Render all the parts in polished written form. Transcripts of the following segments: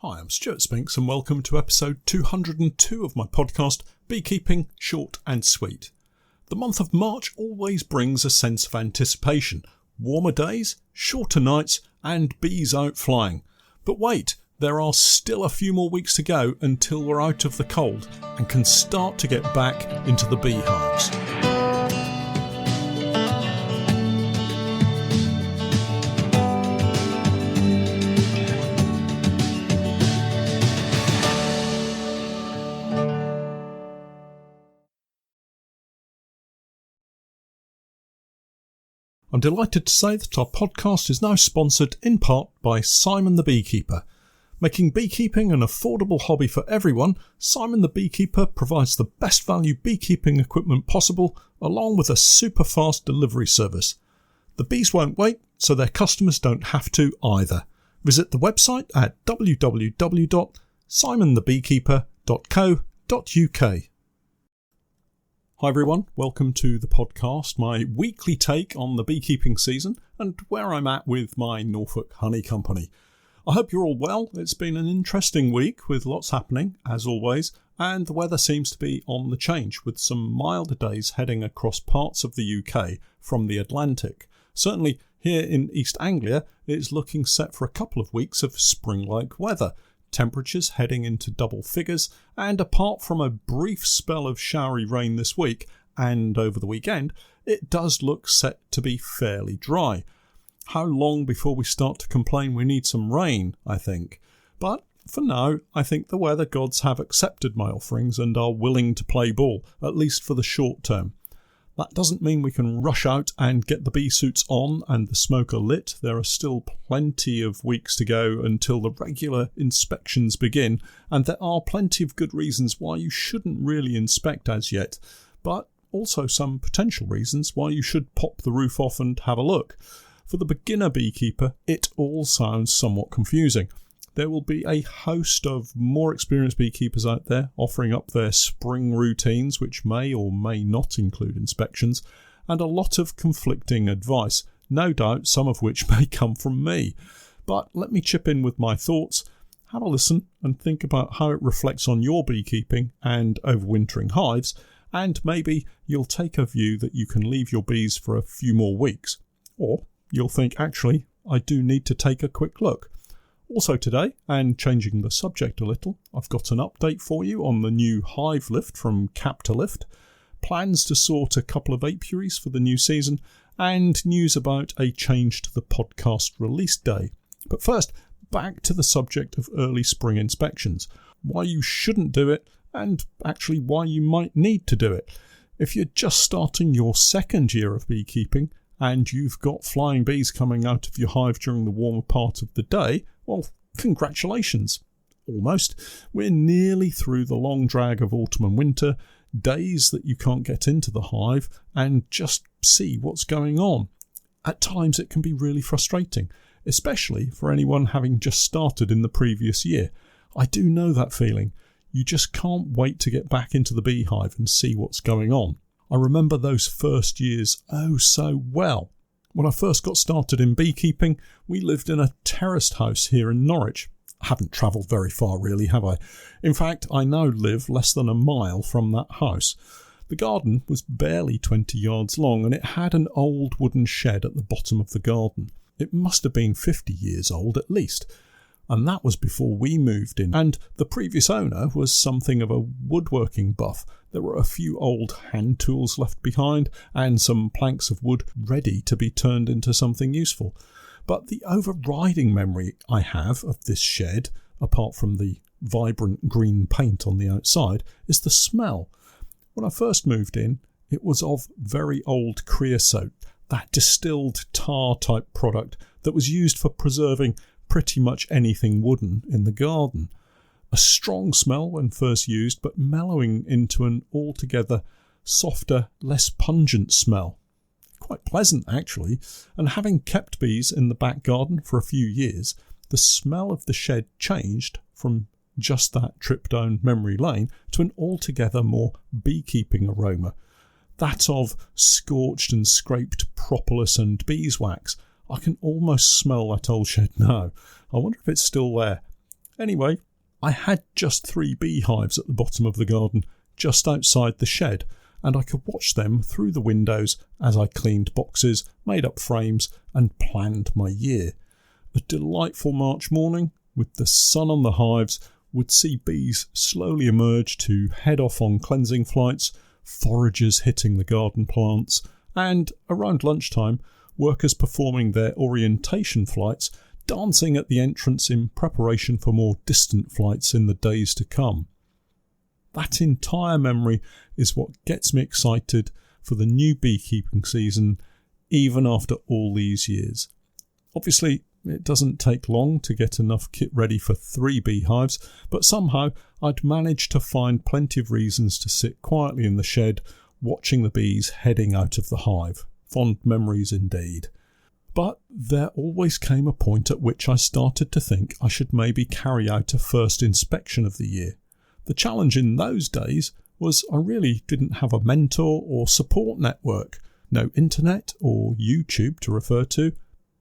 Hi, I'm Stewart Spinks and welcome to episode 202 of my podcast, Beekeeping Short and Sweet. The month of March always brings a sense of anticipation. Warmer days, shorter nights and bees out flying. But wait, there are still a few more weeks to go until we're out of the cold and can start to get back into the beehives. I'm delighted to say that our podcast is now sponsored in part by Simon the Beekeeper. Making beekeeping an affordable hobby for everyone, Simon the Beekeeper provides the best value beekeeping equipment possible, along with a super fast delivery service. The bees won't wait, so their customers don't have to either. Visit the website at www.simonthebeekeeper.co.uk. Hi everyone, welcome to the podcast, my weekly take on the beekeeping season and where I'm at with my Norfolk Honey Company. I hope you're all well. It's been an interesting week with lots happening, as always, and the weather seems to be on the change with some milder days heading across parts of the UK from the Atlantic. Certainly here in East Anglia, it's looking set for a couple of weeks of spring-like weather. Temperatures heading into double figures, and apart from a brief spell of showery rain this week and over the weekend, it does look set to be fairly dry. How long before we start to complain we need some rain, I think. But for now, I think the weather gods have accepted my offerings and are willing to play ball, at least for the short term. That doesn't mean we can rush out and get the bee suits on and the smoker lit. There are still plenty of weeks to go until the regular inspections begin, and there are plenty of good reasons why you shouldn't really inspect as yet, but also some potential reasons why you should pop the roof off and have a look. For the beginner beekeeper, it all sounds somewhat confusing. There will be a host of more experienced beekeepers out there offering up their spring routines, which may or may not include inspections, and a lot of conflicting advice, no doubt some of which may come from me. But let me chip in with my thoughts, have a listen and think about how it reflects on your beekeeping and overwintering hives, and maybe you'll take a view that you can leave your bees for a few more weeks. Or you'll think, actually, I do need to take a quick look. Also today, and changing the subject a little, I've got an update for you on the new hive lift from Cap to Lift, plans to sort a couple of apiaries for the new season, and news about a change to the podcast release day. But first, back to the subject of early spring inspections, why you shouldn't do it, and actually why you might need to do it. If you're just starting your second year of beekeeping, and you've got flying bees coming out of your hive during the warmer part of the day, well, congratulations. Almost. We're nearly through the long drag of autumn and winter, days that you can't get into the hive and just see what's going on. At times it can be really frustrating, especially for anyone having just started in the previous year. I do know that feeling. You just can't wait to get back into the beehive and see what's going on. I remember those first years oh so well. When I first got started in beekeeping, we lived in a terraced house here in Norwich. I haven't travelled very far really, have I? In fact, I now live less than a mile from that house. The garden was barely 20 yards long and it had an old wooden shed at the bottom of the garden. It must have been 50 years old at least. And that was before we moved in, and the previous owner was something of a woodworking buff. There were a few old hand tools left behind, and some planks of wood ready to be turned into something useful. But the overriding memory I have of this shed, apart from the vibrant green paint on the outside, is the smell. When I first moved in, it was of very old creosote, that distilled tar type product that was used for preserving pretty much anything wooden in the garden. A strong smell when first used, but mellowing into an altogether softer, less pungent smell. Quite pleasant actually, and having kept bees in the back garden for a few years, the smell of the shed changed from just that trip down memory lane to an altogether more beekeeping aroma. That of scorched and scraped propolis and beeswax. I can almost smell that old shed now. I wonder if it's still there. Anyway, I had just 3 beehives at the bottom of the garden, just outside the shed, and I could watch them through the windows as I cleaned boxes, made up frames, and planned my year. A delightful March morning, with the sun on the hives, would see bees slowly emerge to head off on cleansing flights, foragers hitting the garden plants, and around lunchtime, workers performing their orientation flights, dancing at the entrance in preparation for more distant flights in the days to come. That entire memory is what gets me excited for the new beekeeping season, even after all these years. Obviously, it doesn't take long to get enough kit ready for 3 beehives, but somehow I'd managed to find plenty of reasons to sit quietly in the shed, watching the bees heading out of the hive. Fond memories indeed. But there always came a point at which I started to think I should maybe carry out a first inspection of the year. The challenge in those days was I really didn't have a mentor or support network, no internet or YouTube to refer to,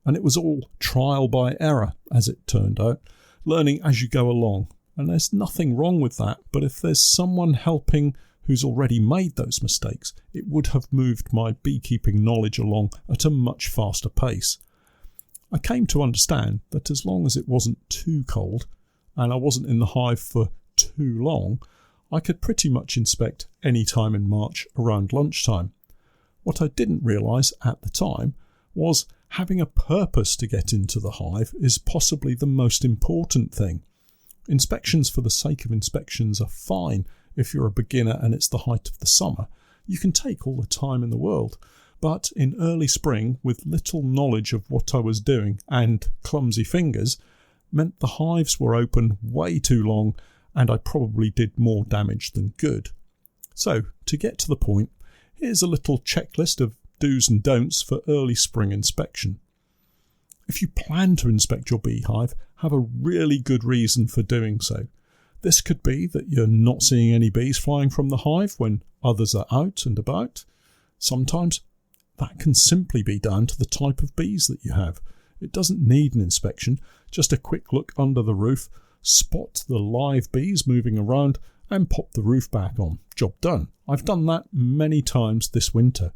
and it was all trial by error, as it turned out, learning as you go along. And there's nothing wrong with that, but if there's someone helping who's already made those mistakes, it would have moved my beekeeping knowledge along at a much faster pace. I came to understand that as long as it wasn't too cold, and I wasn't in the hive for too long, I could pretty much inspect any time in March around lunchtime. What I didn't realise at the time was having a purpose to get into the hive is possibly the most important thing. Inspections for the sake of inspections are fine if you're a beginner and it's the height of the summer. You can take all the time in the world. But in early spring, with little knowledge of what I was doing and clumsy fingers, meant the hives were open way too long, and I probably did more damage than good. So, to get to the point, here's a little checklist of do's and don'ts for early spring inspection. If you plan to inspect your beehive, have a really good reason for doing so. This could be that you're not seeing any bees flying from the hive when others are out and about. Sometimes that can simply be down to the type of bees that you have. It doesn't need an inspection, just a quick look under the roof, spot the live bees moving around and pop the roof back on. Job done. I've done that many times this winter.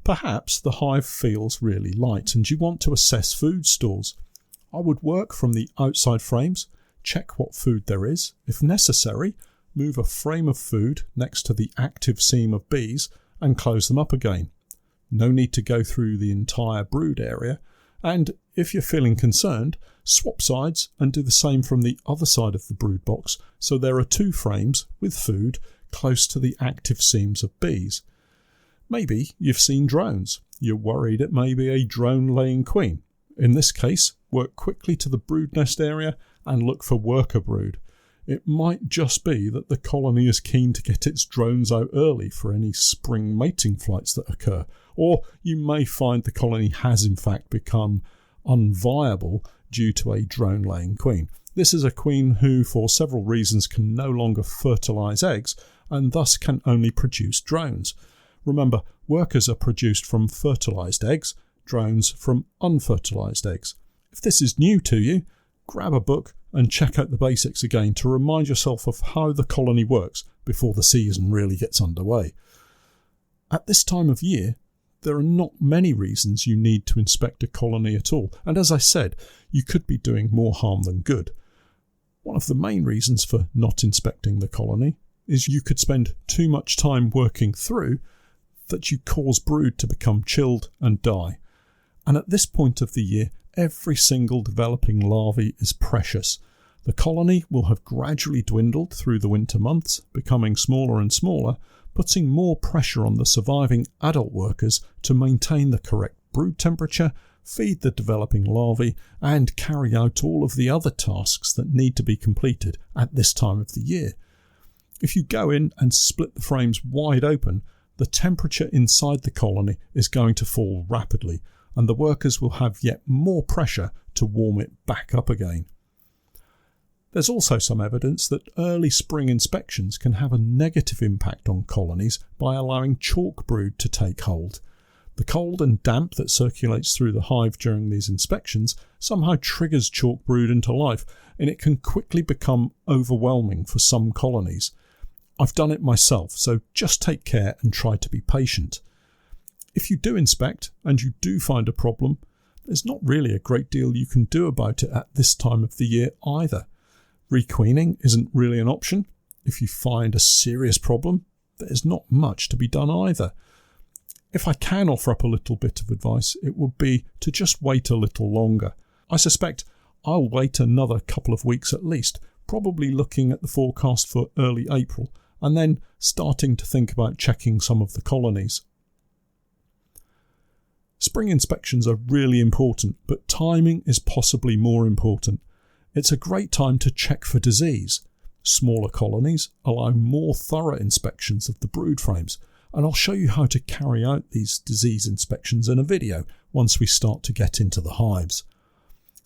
Perhaps the hive feels really light and you want to assess food stores. I would work from the outside frames, check what food there is. If necessary, move a frame of food next to the active seam of bees and close them up again. No need to go through the entire brood area, and if you're feeling concerned, swap sides and do the same from the other side of the brood box so there are 2 frames with food close to the active seams of bees. Maybe you've seen drones. You're worried it may be a drone laying queen. In this case, work quickly to the brood nest area and look for worker brood. It might just be that the colony is keen to get its drones out early for any spring mating flights that occur, or you may find the colony has in fact become unviable due to a drone-laying queen. This is a queen who, for several reasons, can no longer fertilise eggs and thus can only produce drones. Remember, workers are produced from fertilised eggs, drones from unfertilised eggs. If this is new to you, grab a book and check out the basics again to remind yourself of how the colony works before the season really gets underway. At this time of year, there are not many reasons you need to inspect a colony at all, and as I said, you could be doing more harm than good. One of the main reasons for not inspecting the colony is you could spend too much time working through that you cause brood to become chilled and die. And at this point of the year, every single developing larvae is precious. The colony will have gradually dwindled through the winter months, becoming smaller and smaller, putting more pressure on the surviving adult workers to maintain the correct brood temperature, feed the developing larvae, and carry out all of the other tasks that need to be completed at this time of the year. If you go in and split the frames wide open, the temperature inside the colony is going to fall rapidly, and the workers will have yet more pressure to warm it back up again. There's also some evidence that early spring inspections can have a negative impact on colonies by allowing chalk brood to take hold. The cold and damp that circulates through the hive during these inspections somehow triggers chalk brood into life, and it can quickly become overwhelming for some colonies. I've done it myself, so just take care and try to be patient. If you do inspect and you do find a problem, there's not really a great deal you can do about it at this time of the year either. Requeening isn't really an option. If you find a serious problem, there's not much to be done either. If I can offer up a little bit of advice, it would be to just wait a little longer. I suspect I'll wait another couple of weeks at least, probably looking at the forecast for early April, and then starting to think about checking some of the colonies. Spring inspections are really important, but timing is possibly more important. It's a great time to check for disease. Smaller colonies allow more thorough inspections of the brood frames, and I'll show you how to carry out these disease inspections in a video once we start to get into the hives.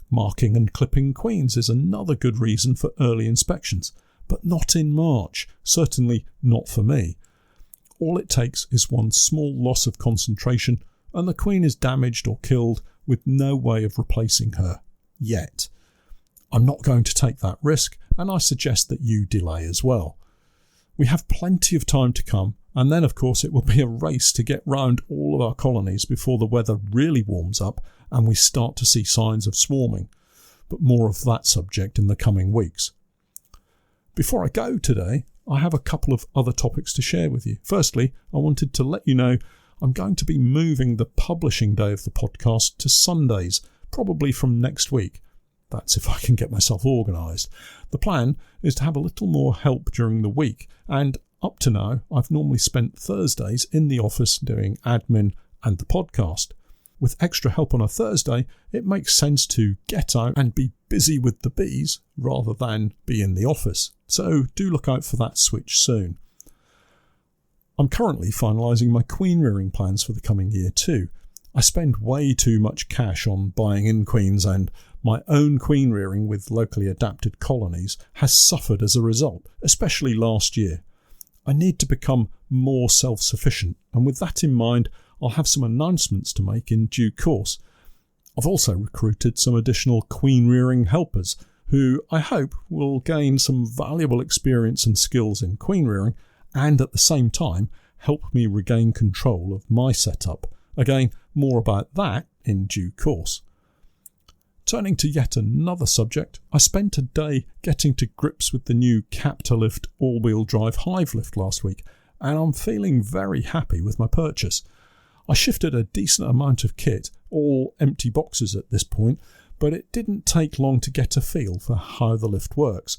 Marking and clipping queens is another good reason for early inspections, but not in March, certainly not for me. All it takes is one small loss of concentration and the queen is damaged or killed with no way of replacing her, yet. I'm not going to take that risk, and I suggest that you delay as well. We have plenty of time to come, and then of course it will be a race to get round all of our colonies before the weather really warms up and we start to see signs of swarming, but more of that subject in the coming weeks. Before I go today, I have a couple of other topics to share with you. Firstly, I wanted to let you know I'm going to be moving the publishing day of the podcast to Sundays, probably from next week. That's if I can get myself organised. The plan is to have a little more help during the week, and up to now I've normally spent Thursdays in the office doing admin and the podcast. With extra help on a Thursday, it makes sense to get out and be busy with the bees rather than be in the office. So do look out for that switch soon. I'm currently finalising my queen rearing plans for the coming year too. I spend way too much cash on buying in queens, and my own queen rearing with locally adapted colonies has suffered as a result, especially last year. I need to become more self-sufficient, and with that in mind, I'll have some announcements to make in due course. I've also recruited some additional queen rearing helpers who I hope will gain some valuable experience and skills in queen rearing and at the same time help me regain control of my setup. Again, more about that in due course. Turning to yet another subject, I spent a day getting to grips with the new Captalift all-wheel drive hive lift last week, and I'm feeling very happy with my purchase. I shifted a decent amount of kit, all empty boxes at this point, but it didn't take long to get a feel for how the lift works.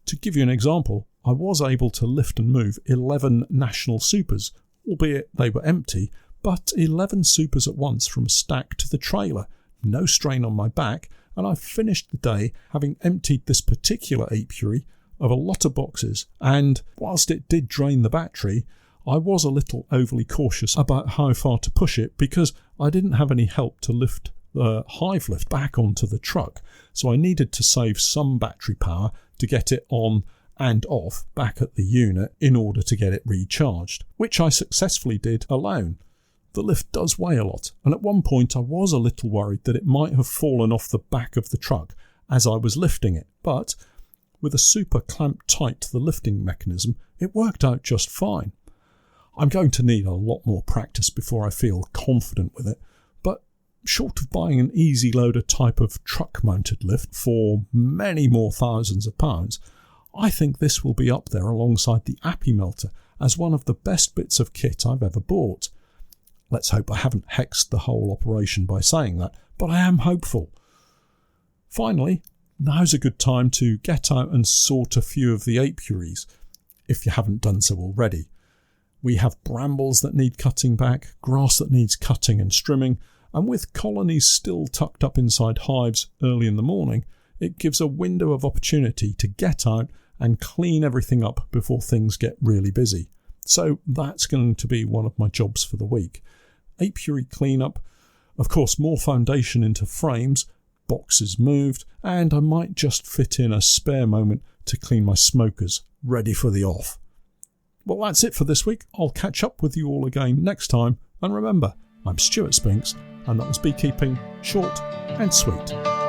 To give you an example, I was able to lift and move 11 national supers, albeit they were empty, but 11 supers at once from stack to the trailer. No strain on my back, and I finished the day having emptied this particular apiary of a lot of boxes, and whilst it did drain the battery, I was a little overly cautious about how far to push it because I didn't have any help to lift the hive lift back onto the truck, so I needed to save some battery power to get it on and off back at the unit in order to get it recharged, which I successfully did alone. The lift does weigh a lot, and at one point I was a little worried that it might have fallen off the back of the truck as I was lifting it, but with a super clamped tight to the lifting mechanism, it worked out just fine. I'm going to need a lot more practice before I feel confident with it, but short of buying an easy loader type of truck-mounted lift for many more thousands of pounds, I think this will be up there alongside the Appy Melter as one of the best bits of kit I've ever bought. Let's hope I haven't hexed the whole operation by saying that, but I am hopeful. Finally, now's a good time to get out and sort a few of the apiaries, if you haven't done so already. We have brambles that need cutting back, grass that needs cutting and strimming, and with colonies still tucked up inside hives early in the morning, it gives a window of opportunity to get out and clean everything up before things get really busy. So that's going to be one of my jobs for the week. Apiary cleanup, of course more foundation into frames, boxes moved, and I might just fit in a spare moment to clean my smokers, ready for the off. Well, that's it for this week. I'll catch up with you all again next time, and remember, I'm Stewart Spinks, and that was Beekeeping Short and Sweet.